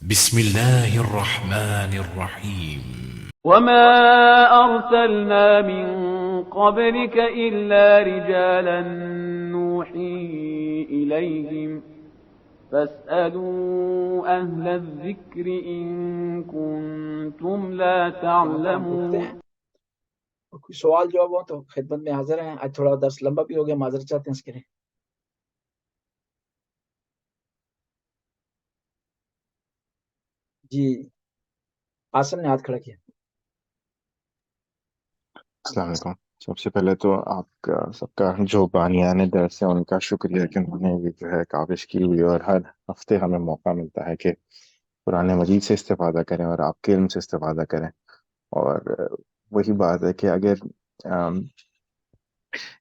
بسم الله الرحمن الرحيم. وما أرسلنا من قبلك إلا رجالا نوحي إليهم فاسألوا أهل الذكر إن كنتم لا تعلمون. کوئی سوال جواب ہو تو خدمت میں حاضر ہیں. آج تھوڑا درس لمبا بھی ہو گیا، معذرت چاہتے ہیں اس کے لیے. جی قاسم نے ہاتھ کھڑا کیا. السلام علیکم. سب سے پہلے تو آپ کا سب کا جو بانیان درس ہے ان کا شکریہ کہ انہوں نے یہ جو ہے کاوش کی ہوئی، اور ہر ہفتے ہمیں موقع ملتا ہے کہ قرآن مجید سے استفادہ کریں اور آپ کے علم سے استفادہ کریں. اور وہی بات ہے کہ اگر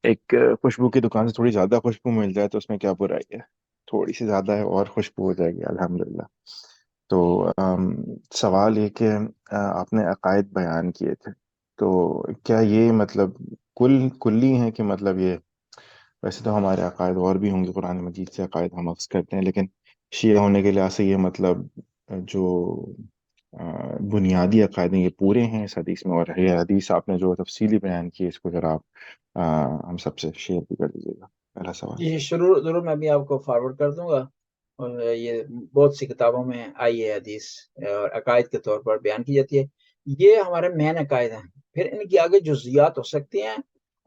ایک خوشبو کی دکان سے تھوڑی زیادہ خوشبو مل جائے تو اس میں کیا برائی ہے؟ تھوڑی سی زیادہ ہے اور خوشبو ہو جائے گی الحمدللہ. تو سوال یہ کہ آپ نے عقائد بیان کیے تھے، تو کیا یہ مطلب کلی ہیں کہ مطلب یہ، ویسے تو ہمارے عقائد اور بھی ہوں گے، قرآن مجید سے عقائد ہم اخذ کرتے ہیں، لیکن شیعہ ہونے کے لحاظ سے یہ مطلب جو بنیادی عقائد ہیں یہ پورے ہیں اس حدیث میں؟ اور یہ حدیث آپ نے جو تفصیلی بیان کی اس کو ذرا آپ ہم سب سے شیئر بھی کر دیجیے گا. پہلا سوال. جی ضرور میں بھی آپ کو فارورڈ کر دوں گا. اور یہ بہت سی کتابوں میں آئی ہے حدیث، اور عقائد کے طور پر بیان کی جاتی ہے. یہ ہمارے مین عقائد ہیں، پھر ان کی آگے جزیات ہو سکتی ہیں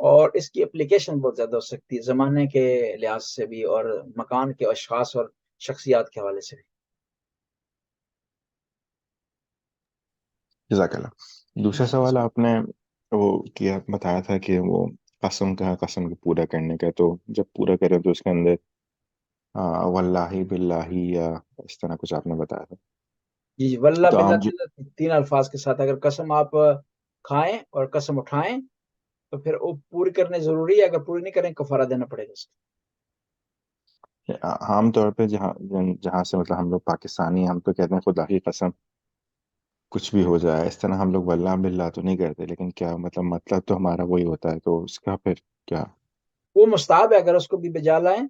اور اس کی اپلیکیشن بہت زیادہ ہو سکتی ہے، زمانے کے لحاظ سے بھی اور مکان کے اشخاص اور شخصیات کے حوالے سے بھی. جزاک اللہ. دوسرا سوال آپ نے وہ کیا بتایا تھا کہ وہ قسم کو پورا کرنے کا، تو جب پورا کریں تو اس کے اندر واللہ باللہ یا اس طرح کچھ آپ نے بتایا تھا. جی واللہ تو باللہ تین الفاظ کے ساتھ اگر قسم آپ کھائیں اور قسم اٹھائیں تو پھر وہ پوری کرنے ضروری ہے. اگر پوری نہیں کریں کفارہ دینا پڑے گا اس کا. عام طور پہ جہاں سے مطلب ہم لوگ پاکستانی ہیں، ہم تو کہتے ہیں خدا کی قسم کچھ بھی ہو جائے، اس طرح ہم لوگ واللہ باللہ تو نہیں کرتے، لیکن کیا مطلب تو ہمارا وہی ہوتا ہے، تو اس کا پھر کیا؟ وہ مستحب ہے، اگر اس کو بھی بجا لائیں،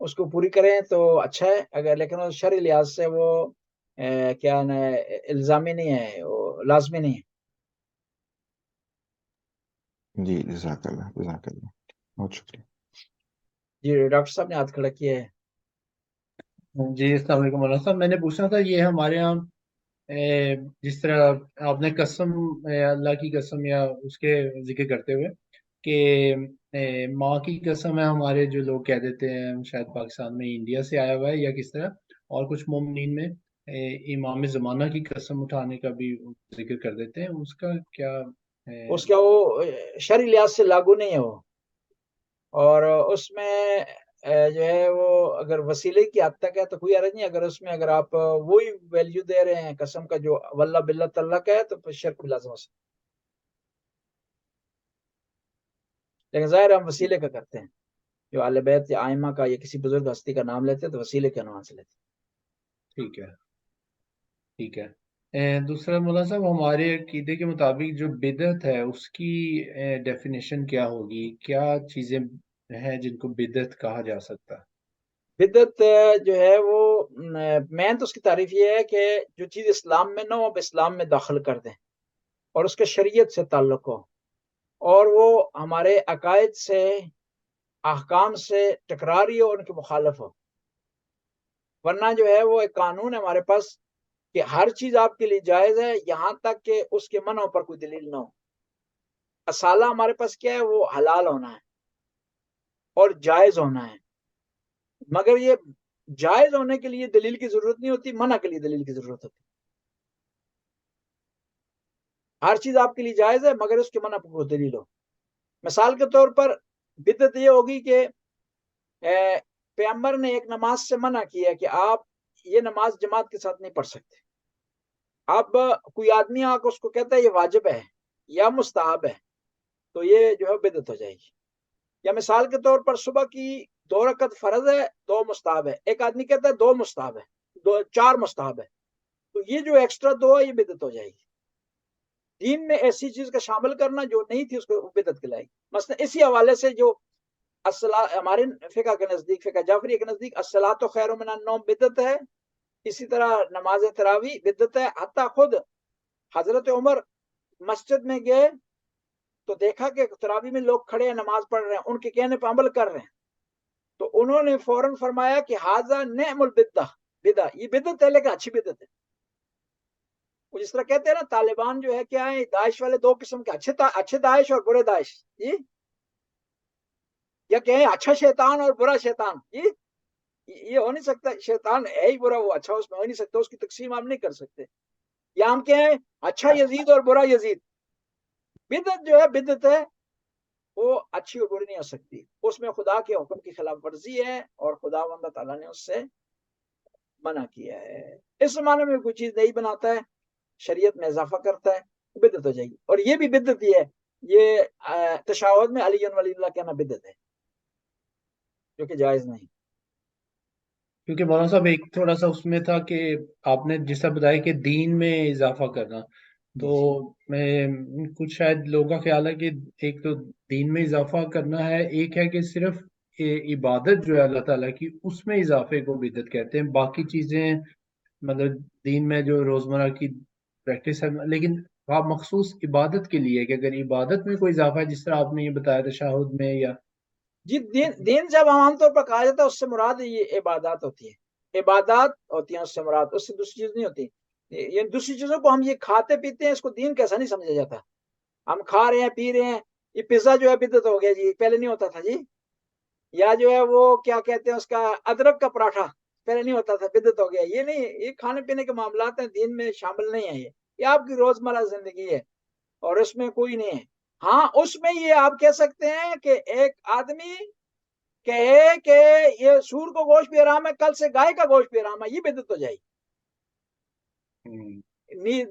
اس کو پوری کریں تو اچھا ہے. اگر لیکن وہ شرعی لحاظ سے وہ کیا الزامی نہیں ہے، وہ لازمی نہیں ہے. جی جزاک اللہ بہت شکریہ. جی ڈاکٹر صاحب نے ہاتھ کھڑا کیا ہے. جی السلام علیکم مولانا صاحب. میں نے پوچھنا تھا، یہ ہمارے یہاں جس طرح آپ نے قسم، اللہ کی قسم یا اس کے ذکر کرتے ہوئے کہ ماں کی قسم ہے، ہمارے جو لوگ کہہ دیتے ہیں شاید پاکستان میں انڈیا سے آیا ہوا ہے یا کس طرح، اور کچھ مومنین میں امام زمانہ کی قسم اٹھانے کا بھی ذکر کر دیتے ہیں، اس کا کیا ہے؟ اس کا وہ شرعی لحاظ سے لاگو نہیں ہے وہ، اور اس میں جو ہے وہ اگر وسیلے کی حد تک ہے تو کوئی عرض نہیں. اگر اس میں اگر آپ وہی ویلیو دے رہے ہیں قسم کا جو واللہ باللہ تعالیٰ کا ہے تو پھر شرک بھی لازم ہو سکتا ہے. لیکن ظاہر ہم وسیلے کا کرتے ہیں، جو اہل بیت یا ائمہ کا یا کسی بزرگ ہستی کا نام لیتے ہیں تو وسیلے کے عنوان سے لیتے ہیں. ٹھیک ہے. دوسرا مولانا صاحب، ہمارے عقیدے کے مطابق جو بدعت ہے اس کی ڈیفینیشن کیا ہوگی؟ کیا چیزیں ہیں جن کو بدعت کہا جا سکتا ہے؟ بدعت جو ہے وہ مین تو اس کی تعریف یہ ہے کہ جو چیز اسلام میں نہ ہو اب اسلام میں داخل کر دیں، اور اس کے شریعت سے تعلق ہو، اور وہ ہمارے عقائد سے احکام سے ٹکراری ہو، ان کے مخالف ہو. ورنہ جو ہے وہ ایک قانون ہے ہمارے پاس کہ ہر چیز آپ کے لیے جائز ہے یہاں تک کہ اس کے منع پر کوئی دلیل نہ ہو. اصالہ ہمارے پاس کیا ہے؟ وہ حلال ہونا ہے اور جائز ہونا ہے، مگر یہ جائز ہونے کے لیے دلیل کی ضرورت نہیں ہوتی، منع کے لیے دلیل کی ضرورت ہوتی. ہر چیز آپ کے لیے جائز ہے مگر اس کے منع پر کوئی دلیل ہو. مثال کے طور پر بدعت یہ ہوگی کہ پیغمبر نے ایک نماز سے منع کیا کہ آپ یہ نماز جماعت کے ساتھ نہیں پڑھ سکتے. اب کوئی آدمی آ کے اس کو کہتا ہے یہ واجب ہے یا مستحب ہے، تو یہ جو ہے بدعت ہو جائے گی. یا مثال کے طور پر صبح کی 2 رکعت فرض ہے، 2 مستحب ہے، ایک آدمی کہتا ہے 2 مستحب ہے، 4 مستحب ہے، تو یہ جو ایکسٹرا 2 ہے یہ بدعت ہو جائے گی. دین میں ایسی چیز کا شامل کرنا جو نہیں تھی اس کو بدعت کہلائے گی. مثلا اسی حوالے سے جو ہمارے فقہ کے نزدیک، فقہ جعفری کے نزدیک الصلاۃ خیر من النوم بدعت ہے، اسی طرح نماز تراویح بدعت ہے. حتیٰ خود حضرت عمر مسجد میں گئے تو دیکھا کہ تراویح میں لوگ کھڑے ہیں نماز پڑھ رہے ہیں, ان کے کہنے پہ عمل کر رہے ہیں, تو انہوں نے فوراً فرمایا کہ ہاذا نعم البدع, یہ بدعت ہے لیکن اچھی بدعت ہے. وہ جس طرح کہتے ہیں نا طالبان جو ہے کیا ہے, داعش والے دو قسم کے, اچھے داعش اور برے داعش, جی, یا کہیں اچھا شیطان اور برا شیطان, جی, یہ ہو نہیں سکتا. شیطان ہے ہی برا, وہ اچھا اس میں ہو نہیں سکتا, اس کی تقسیم آپ نہیں کر سکتے. یا ہم کہیں اچھا یزید اور برا یزید. بدعت جو ہے بدعت ہے, وہ اچھی اور بری نہیں ہو سکتی, اس میں خدا کے حکم کی خلاف ورزی ہے اور خدا اللہ تعالیٰ نے اس سے منع کیا ہے. اس زمانے میں کوئی چیز نہیں بناتا ہے, شریعت میں اضافہ کرتا ہے, بدعت ہو جائے گی. اور یہ بھی بدعت ہی ہے, یہ تشہد میں علی ولی اللہ کہنا بدعت ہے, جو کہ جائز نہیں. کیونکہ مولانا صاحب ایک تھوڑا سا اس میں تھا کہ آپ نے جس طرح بتایا کہ دین میں اضافہ کرنا, تو میں کچھ شاید لوگوں کا خیال ہے کہ ایک تو دین میں اضافہ کرنا ہے, ایک ہے کہ صرف عبادت جو ہے اللہ تعالیٰ کی اس میں اضافے کو بدعت کہتے ہیں, باقی چیزیں مطلب دین میں جو روزمرہ کی پریکٹس ہے, لیکن آپ مخصوص عبادت کے لیے کہ اگر عبادت میں کوئی اضافہ ہے جس طرح آپ نے یہ بتایا تشہد میں یا جی, دین جب عام طور پر کہا جاتا ہے اس سے مراد یہ عبادات ہوتی ہے, عبادات ہوتی ہیں اس سے مراد, اس سے دوسری چیز نہیں ہوتی. یہ دوسری چیزوں کو ہم یہ کھاتے پیتے ہیں, اس کو دین کیسا نہیں سمجھا جاتا. ہم کھا رہے ہیں پی رہے ہیں, یہ پیزا جو ہے بدعت ہو گیا جی, پہلے نہیں ہوتا تھا جی. یا جو ہے وہ کیا کہتے ہیں اس کا ادرک کا پراٹھا, پہلے نہیں ہوتا تھا, بدعت ہو گیا. یہ نہیں, یہ کھانے پینے کے معاملات ہیں, دین میں شامل نہیں ہیں. یہ آپ کی روزمرہ زندگی ہے اور اس میں کوئی نہیں ہے. ہاں, اس میں یہ آپ کہہ سکتے ہیں کہ ایک آدمی کہے کہ یہ سور کو گوشت بھی حرام ہے, کل سے گائے کا گوشت بھی حرام ہے, یہ بدعت ہو جائے گی.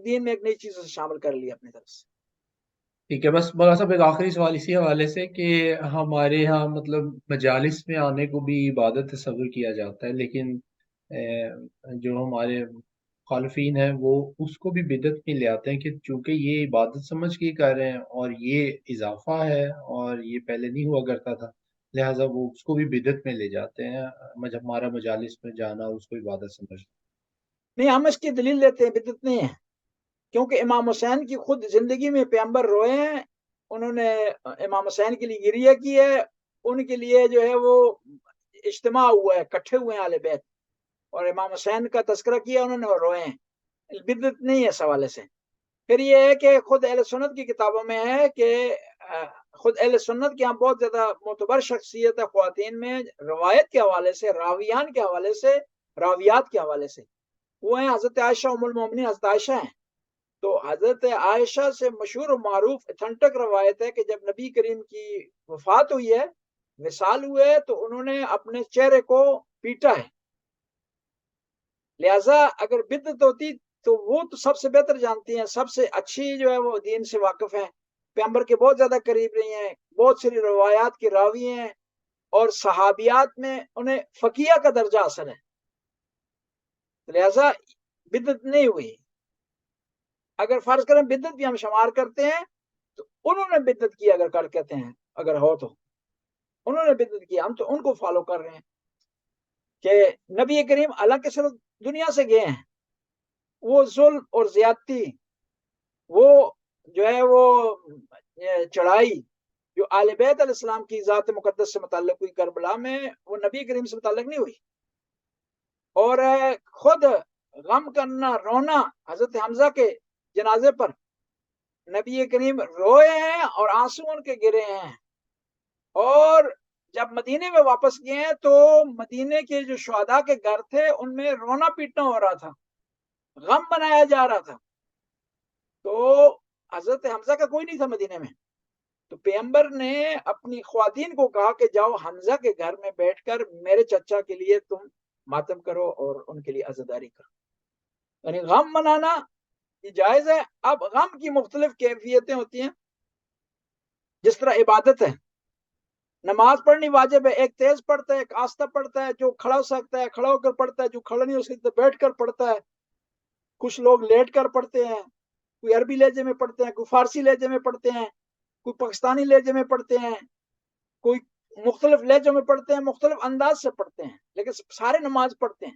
دین میں ایک نئی چیز شامل کر لی اپنی طرف سے. ٹھیک ہے. بس مولانا صاحب ایک آخری سوال اسی حوالے سے کہ ہمارے ہاں مطلب مجالس میں آنے کو بھی عبادت تصور کیا جاتا ہے, لیکن جو ہمارے مخالفین ہیں وہ اس کو بھی بدعت میں لے آتے ہیں کہ چونکہ یہ عبادت سمجھ کے کر رہے ہیں اور یہ اضافہ ہے اور یہ پہلے نہیں ہوا کرتا تھا, لہٰذا وہ اس کو بھی بدعت میں لے جاتے ہیں. ہمارا مجالس میں جانا اس کو عبادت سمجھنا. نہیں, ہم اس کی دلیل لیتے ہیں, بدعت نہیں ہے, کیونکہ امام حسین کی خود زندگی میں پیغمبر روئے ہیں, انہوں نے امام حسین کے لیے گریہ کی ہے, ان کے لیے جو ہے وہ اجتماع ہوا ہے, اکٹھے ہوئے ہیں اہل بیت, اور امام حسین کا تذکرہ کیا انہوں نے اور روئے ہیں. بدعت نہیں ہے اس حوالے سے. پھر یہ ہے کہ خود اہل سنت کی کتابوں میں ہے کہ خود اہل سنت کے یہاں بہت زیادہ معتبر شخصیت ہے خواتین میں, روایت کے حوالے سے, راویان کے حوالے سے, راویات کے حوالے سے, وہ ہیں حضرت عائشہ ام المومنین, حضرت عائشہ ہیں. تو حضرت عائشہ سے مشہور و معروف اتھنٹک روایت ہے کہ جب نبی کریم کی وفات ہوئی ہے, وصال ہوئے, تو انہوں نے اپنے چہرے کو پیٹا ہے. لہذا اگر بدعت ہوتی تو وہ تو سب سے بہتر جانتی ہیں, سب سے اچھی جو ہے وہ دین سے واقف ہیں, پیغمبر کے بہت زیادہ قریب رہی ہیں, بہت ساری روایات کی راوی ہیں, اور صحابیات میں انہیں فقیہ کا درجہ حاصل ہے. لہذا بدعت نہیں ہوئی. اگر فرض کریں بدعت بھی ہم شمار کرتے ہیں تو انہوں نے بدعت کی, اگر کر کہتے ہیں اگر ہو تو انہوں نے بدعت کی, ہم تو ان کو فالو کر رہے ہیں کہ نبی کریم حالانکہ صرف دنیا سے گئے ہیں, وہ ظلم اور زیادتی, وہ جو ہے وہ چڑھائی جو آل بیت علیہ السلام کی ذات مقدس سے متعلق ہوئی کربلا میں, وہ نبی کریم سے متعلق نہیں ہوئی. اور خود غم کرنا, رونا حضرت حمزہ کے جنازے پر, نبی کریم روئے ہیں اور آنسو ان کے گرے ہیں. اور جب مدینے میں واپس گئے ہیں تو مدینے کے جو شہداء کے گھر تھے ان میں رونا پیٹنا ہو رہا تھا, غم منایا جا رہا تھا. تو حضرت حمزہ کا کوئی نہیں تھا مدینے میں, تو پیغمبر نے اپنی خواتین کو کہا کہ جاؤ حمزہ کے گھر میں بیٹھ کر میرے چچا کے لیے تم ماتم کرو اور ان کے لیے عزاداری کرو. یعنی غم منانا یہ جائز ہے. اب غم کی مختلف کیفیتیں ہوتی ہیں, جس طرح عبادت ہے, نماز پڑھنی واجب ہے, ایک تیز پڑھتا ہے, ایک آستہ پڑھتا ہے, جو کھڑا ہو سکتا ہے کھڑا ہو کر پڑھتا ہے, جو کھڑا نہیں ہو سکتا بیٹھ کر پڑھتا ہے, کچھ لوگ لیٹ کر پڑھتے ہیں, کوئی عربی لہجے میں پڑھتے ہیں, کوئی فارسی لہجے میں پڑھتے ہیں, کوئی پاکستانی لہجے میں پڑھتے ہیں, کوئی مختلف لہجوں میں پڑھتے ہیں, مختلف انداز سے پڑھتے ہیں, لیکن سارے نماز پڑھتے ہیں.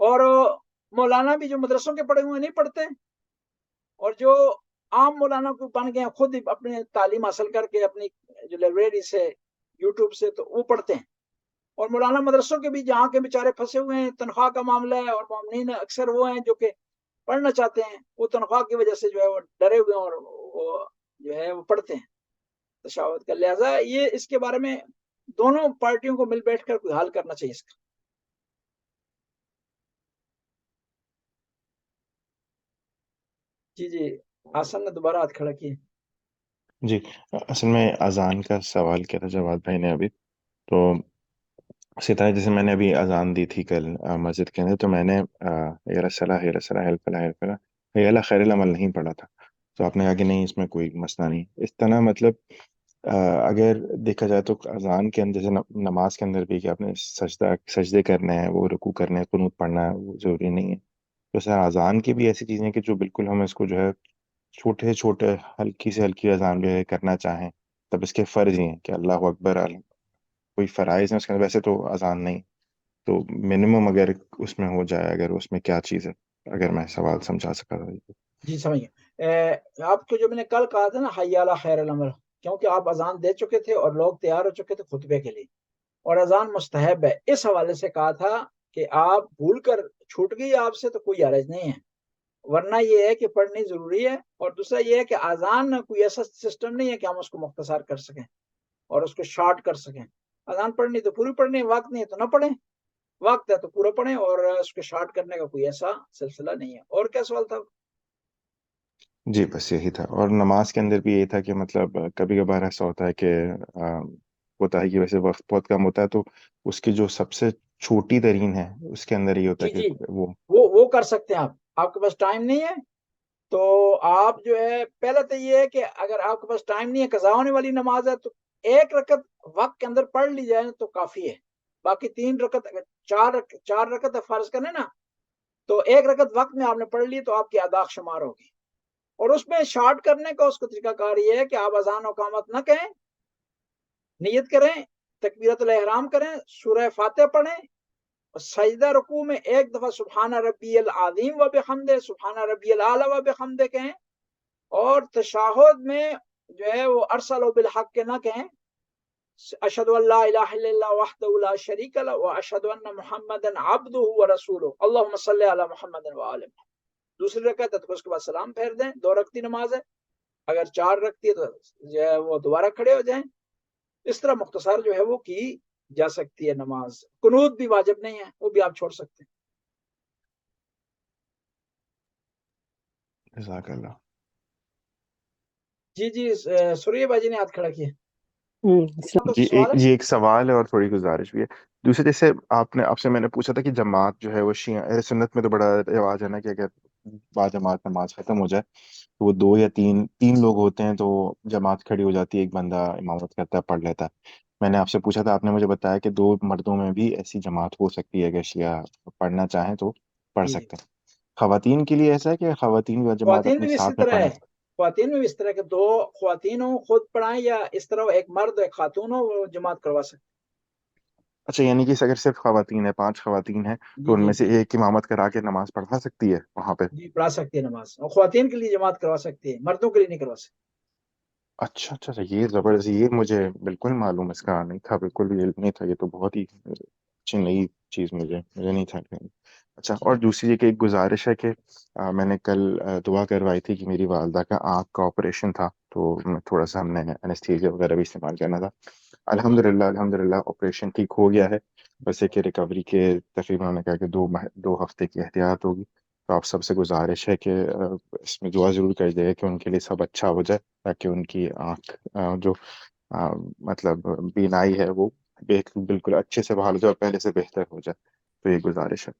اور مولانا بھی جو مدرسوں کے پڑھے ہوئے نہیں پڑھتے، اور جو عام مولانا کو بن گئے ہیں خود ہی اپنے تعلیم حاصل کر کے اپنی جو لائبریری سے یوٹیوب سے تو وہ پڑھتے ہیں، اور مولانا مدرسوں کے بھی جہاں کے بیچارے پھنسے ہوئے ہیں، تنخواہ کا معاملہ ہے، اور مومنین اکثر وہ ہیں جو کہ پڑھنا چاہتے ہیں، وہ تنخواہ کی وجہ سے جو ہے وہ ڈرے ہوئے ہیں، اور وہ جو ہے وہ پڑھتے ہیں تشہد کا. لہٰذا یہ اس کے بارے میں دونوں پارٹیوں کو مل بیٹھ کر کوئی حل کرنا چاہیے اس کا. جی حسن نے دوبارہ ہاتھ کھڑا کیا. جی اصل میں اذان کا سوال کیا تھا جواد بھائی نے ابھی، تو اسی طرح جیسے میں نے ابھی اذان دی تھی کل مسجد کے اندر، تو میں نے یا رسول اللہ یا رسول اللہ ہیلپ اللہ یا اللہ خیر العمل نہیں پڑھا تھا. تو آپ نے کہا کہ نہیں اس میں کوئی مسئلہ نہیں. اس طرح مطلب اگر دیکھا جائے تو اذان کے اندر جیسے نماز کے اندر بھی کہ آپ نے سجدے کرنے ہیں، وہ رکوع کرنے ہیں، قنوت پڑھنا ہے، وہ ضروری نہیں ہے. تو سر اذان کی بھی ایسی چیزیں کہ جو بالکل ہم اس کو جو ہے چھوٹے چھوٹے ہلکی سے ہلکی اذان جو ہے کرنا چاہیں، تب اس کے فرض ہی ہیں کہ اللہ اکبر، کوئی فرائض ہیں اس کے اندر. ویسے تو اذان نہیں، تو منیمم اگر اس میں ہو جائے، اگر اس میں کیا چیز ہے، اگر میں سوال سمجھا سکا تھا. جی سمجھ گئے. آپ کو جو میں نے کل کہا تھا نا حی علی خیر العمل، کیونکہ آپ اذان دے چکے تھے اور لوگ تیار ہو چکے تھے خطبے کے لیے، اور اذان مستحب ہے، اس حوالے سے کہا تھا کہ آپ بھول کر چھوٹ گئی آپ سے تو کوئی حرج نہیں ہے، ورنہ یہ ہے کہ پڑھنی ضروری ہے. اور دوسرا یہ ہے کہ اذان کوئی ایسا سسٹم نہیں ہے کہ ہم اس کو مختصر کر سکیں اور اس کو شارٹ کر سکیں. اذان پڑھنی تو پوری پڑھنی، وقت نہیں ہے تو نہ پڑھیں، وقت ہے تو پورا پڑھیں، اور اس کو شارٹ کرنے کا کوئی ایسا سلسلہ نہیں ہے. اور کیا سوال تھا؟ جی بس یہی تھا. اور نماز کے اندر بھی یہ تھا کہ مطلب کبھی کبھار ایسا ہوتا ہے کہ ہوتا ہے کہ ویسے وقت بہت کم ہوتا ہے، تو اس کی جو سب سے چھوٹی ترین ہے اس کے اندر یہ ہوتا ہے جی کہ وہ کر سکتے ہیں. آپ کے پاس ٹائم نہیں ہے تو آپ جو ہے، پہلے تو یہ ہے کہ اگر آپ کے پاس ٹائم نہیں ہے، قضا ہونے والی نماز ہے، تو ایک رکعت وقت کے اندر پڑھ لی جائے تو کافی ہے. باقی 3 رکعت، چار رکعت فرض کریں نا، تو ایک رکعت وقت میں آپ نے پڑھ لی تو آپ کی ادا شمار ہوگی. اور اس میں شارٹ کرنے کا اس کا طریقہ کار یہ ہے کہ آپ اذان و اقامت نہ کہیں، نیت کریں، تکبیرۃ الاحرام کریں، سورہ فاتحہ پڑھیں، سجدہ رکوع میں ایک دفعہ سبحان ربی العظیم و بحمدہ، سبحان ربی الاعلی و بحمدہ کہیں، اور تشہد میں جو ہے وہ ارسلوا بالحق کے نہ کہیں، اشہد ان لا الہ الا اللہ وحدہ لا شریک لہ واشہد ان محمدا عبدہ ورسولہ اللہم صلی علی محمد وآل محمد. دوسری رکعت ہے تو اس کے بعد سلام پھیر دیں. 2 رکعتی نماز ہے، اگر 4 رکعتی ہے تو جو ہے وہ دوبارہ کھڑے ہو جائیں. اس طرح مختصر جو ہے وہ کی جا سکتی ہے نماز. قنوت بھی واجب نہیں ہے، وہ بھی آپ چھوڑ سکتے ہیں. جزاک اللہ. جی سوریہ بھائی جی نے ہاتھ کھڑا کیا. ایک سوال ہے اور تھوڑی گزارش بھی ہے. دوسرے جیسے آپ سے میں نے پوچھا تھا کہ جماعت جو ہے وہ شیعہ اہل سنت میں تو بڑا رواج ہے نا کہ اگر با جماعت نماز ختم ہو جائے تو وہ 2 یا 3 لوگ ہوتے ہیں تو جماعت کھڑی ہو جاتی ہے، ایک بندہ امامت کرتا ہے، پڑھ لیتا ہے. میں نے آپ سے پوچھا تھا، آپ نے مجھے بتایا کہ 2 مردوں میں بھی ایسی جماعت ہو سکتی ہے، اگر شیعہ پڑھنا چاہیں تو پڑھ جی سکتے ہیں. خواتین کے لیے ایسا ہے کہ خواتین کی جماعت خواتین اپنی میں بھی اسی ساتھ میں طرح ہے، پڑھیں؟ خواتین میں بھی اس طرح کے 2 خواتین ہوں خود پڑھائیں، یا اس طرح ایک مرد ایک خاتون ہو وہ جماعت کروا سکتے. اچھا، یعنی کہ اگر صرف خواتین ہیں، 5 خواتین ہیں، تو ان میں سے ایک امامت کرا کے نماز پڑھا سکتی ہے وہاں پہ؟ جی پڑھا سکتی ہے نماز، اور خواتین کے لیے جماعت کروا سکتی ہے، مردوں کے لیے نہیں کروا سکتی. اچھا، یہ زبردست، یہ مجھے بالکل معلوم اس کا نہیں تھا، بالکل بھی علم نہیں تھا. یہ تو بہت ہی اچھی نئی چیز مجھے نہیں تھا. اچھا، اور دوسری ایک گزارش ہے کہ میں نے کل دعا کروائی تھی کہ میری والدہ کا آنکھ کا آپریشن تھا، تو تھوڑا سا ہم نے انیستھیزیا وغیرہ بھی استعمال کرنا تھا. الحمدللہ آپریشن ٹھیک ہو گیا ہے. بس کہ ریکوری کے تقریباً انہوں نے کہا کہ 2 ہفتے کی احتیاط ہوگی. تو آپ سب سے گزارش ہے کہ اس میں دعا ضرور کر دے کہ ان کے لیے سب اچھا ہو جائے، تاکہ ان کی آنکھ جو مطلب بینائی ہے وہ بالکل اچھے سے بحال ہو جائے اور پہلے سے بہتر ہو جائے. تو یہ گزارش ہے.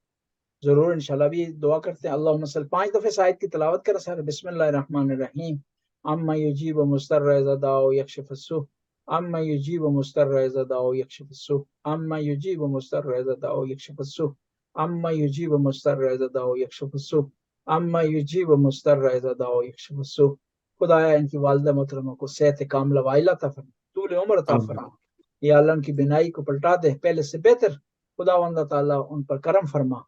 ضرور انشاءاللہ بھی دعا کرتے ہیں. اللہم صل 5 دفعہ اس آیت کی تلاوت کر سر. بسم اللہ الرحمن الرحیم. اما یجیب مضطر اذا دعا یکشف السوء، اما یجیب مضطر اذا دعا یکشف السوء، اما یجیب مضطر اذا دعا یکشف السوء، اما یجیب مضطر اذا دعا یکشف السوء، اما یجیب مضطر اذا دعا یکشف السوء. خدایا ان کی والدہ محترمہ کو صحت کاملہ وائلہ عطا فرما، طول عمر عطا فرما. یا اللہ ان کی بینائی کو پلٹا دے پہلے سے بہتر. خداوند تعالیٰ ان پر کرم فرما.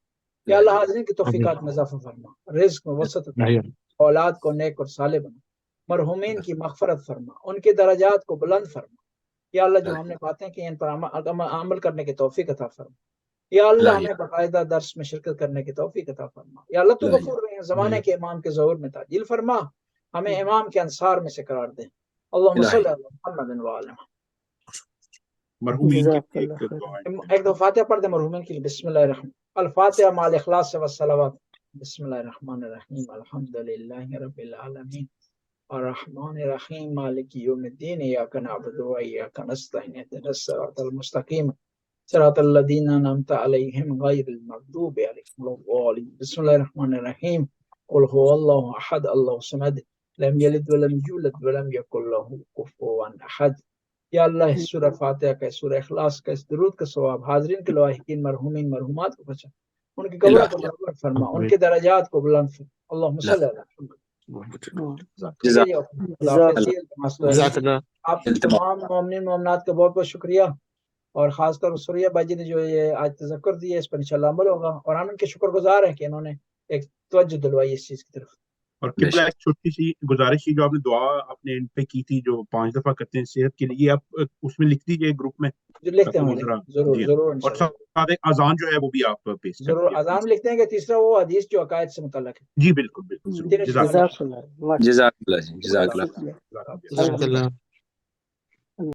یا اللہ حاضرین کی توفیقات میں اضافہ فرما، رزق میں وسعت عطا فرما، اولاد کو نیک اور صالح بنا، مرحومین کی مغفرت فرما، ان کے درجات کو بلند فرما، یا اللہ جو ہم نے باتیں کی ان پر عمل کرنے کی توفیق عطا فرما، یا اللہ ہمیں باقاعدہ درس میں شرکت کرنے کی توفیق عطا فرما، یا اللہ تو غفور رحیم، زمانے کے امام کے ظہور میں تعجیل فرما، ہمیں امام کے انصار میں سے قرار دے، اللہم صلی علی محمد و علی مرحومین کی ایک دعا ہے۔ ایک دو فاتحہ پڑھ دیں مرحومین کے لیے۔ بسم اللہ الرحمن الفاتحہ مع الاخلاص والصلوات۔ بسم اللہ الرحمن الرحیم، الحمد للہ رب العالمین الرحمن الرحیم مالک یوم الدین، ایاک نعبد و ایاک نستعین، اهدنا الصراط المستقیم صراط الذین انعمت علیہم غیر المغضوب علیہم ولا الضالین۔ بسم اللہ الرحمن الرحیم، قل هو اللہ احد اللہ الصمد لم یلد ولم یولد ولم یکن له کفوا احد۔ یا اللہ اس سورہ فاتحہ کا، اس سورہ اخلاص کا، اس درود کا ثواب حاضرین کے لواحقین مرحومین مرحومات کو بچا، ان کی قبر کو منور فرما، ان کے درجات کو بلند فرما، اللہم صلی علی محمد۔ آپ تمام مومنین مومنات کا بہت بہت شکریہ، اور خاص طور پر سوریہ بھائی جی نے جو یہ آج تذکر دیا اس پر انشاءاللہ عمل ہوگا، اور ہم ان کے شکر گزار ہیں کہ انہوں نے ایک توجہ دلوائی اس چیز کی طرف۔ اور قبلہ ایک چھوٹی سی گزارش تھی، جو آپ نے دعا اپنے ان پہ کی تھی جو 5 دفعہ کرتے ہیں صحت کے لیے، آپ اس میں لکھ دیجیے گروپ میں، جو لکھتے ہیں ضرور ضرور اور ساتھ ایک اذان جو ہے وہ بھی آپ پیش کریں۔ ضرور اذان لکھتے ہیں کہ تیسرا وہ حدیث جو عقائد سے متعلق ہے۔ جی بالکل بالکل، جزاک اللہ۔ جزاک اللہ۔ اللہ